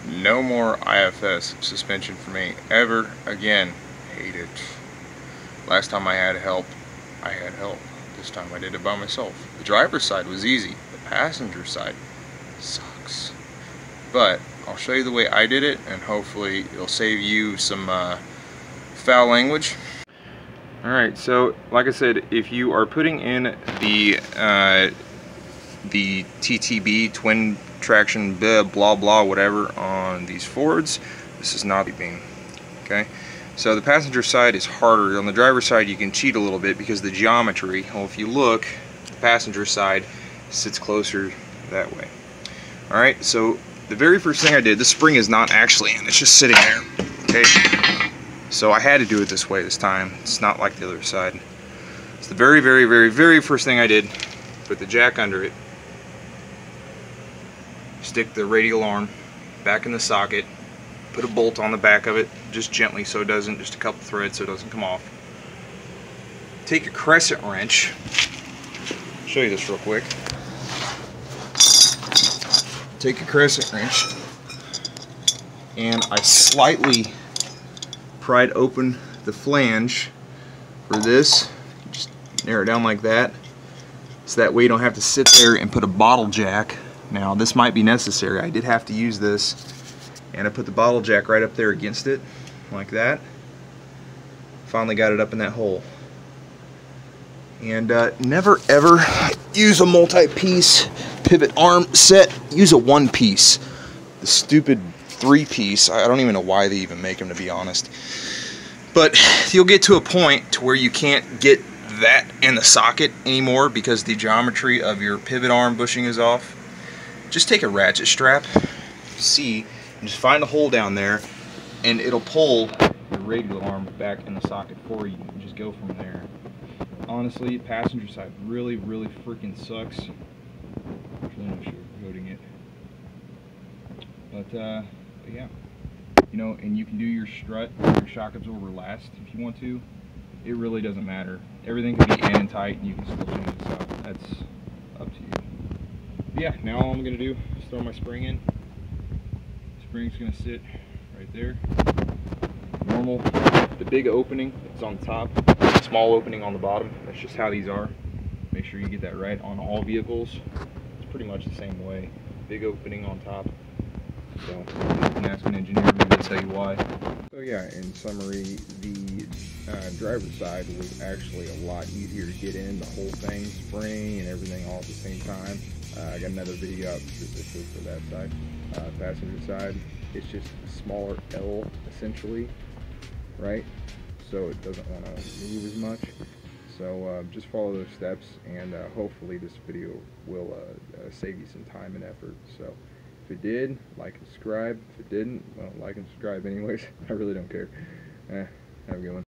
No more IFS suspension for me ever again. Hate it. Last time I had help, This time I did it by myself. The driver's side was easy. The passenger side sucks. But I'll show you the way I did it, and hopefully it'll save you some foul language. Alright, so like I said, if you are putting in the TTB, twin traction blah blah whatever on these Fords, this is not the beam. Okay, so the passenger side is harder. On the driver's side you can cheat a little bit because the geometry, well, if you look, the passenger side sits closer that way. Alright, so the very first thing I did, the spring is not actually in, it's just sitting there. Okay, so I had to do it this way this time. It's not like the other side. It's the very first thing I did. Put the jack under it, stick the radial arm back in the socket, put a bolt on the back of it, just gently so it doesn't, just a couple threads so it doesn't come off. Take a crescent wrench, I'll show you this real quick. Take a crescent wrench, and I slightly pried open the flange for this. Just narrow it down like that, so that way you don't have to sit there and put a bottle jack. Now this might be necessary. I did have to use this, and I put the bottle jack right up there against it like that. Finally got it up in that hole. And never ever use a multi-piece pivot arm set. Use a one-piece. The stupid three-piece, I don't even know why they even make them, to be honest. But you'll get to a point to where you can't get that in the socket anymore because the geometry of your pivot arm bushing is off. Just take a ratchet strap, and just find a hole down there, and it'll pull the radial arm back in the socket for you, and just go from there. Honestly, passenger side really freaking sucks. Actually, no sugarcoating it. But yeah, you know, and you can do your strut, your shock absorber last if you want to. It really doesn't matter. Everything can be in and tight, and you can still change this out. That's up to you. But yeah, now all I'm gonna do is throw my spring in. Spring's gonna sit right there. Normal. The big opening is on the top, small opening on the bottom. That's just how these are. Make sure you get that right on all vehicles. It's pretty much the same way. Big opening on top. So you can ask an engineer, maybe they'll tell you why. So yeah, in summary, the driver's side was actually a lot easier to get in. The whole thing, spring and everything all at the same time. I got another video up specifically for that side. Passenger side, it's just a smaller L essentially, right? So it doesn't want to move as much. So just follow those steps, and hopefully this video will save you some time and effort. So if it did, like and subscribe. If it didn't, well, like and subscribe anyways. I really don't care. Have a good one.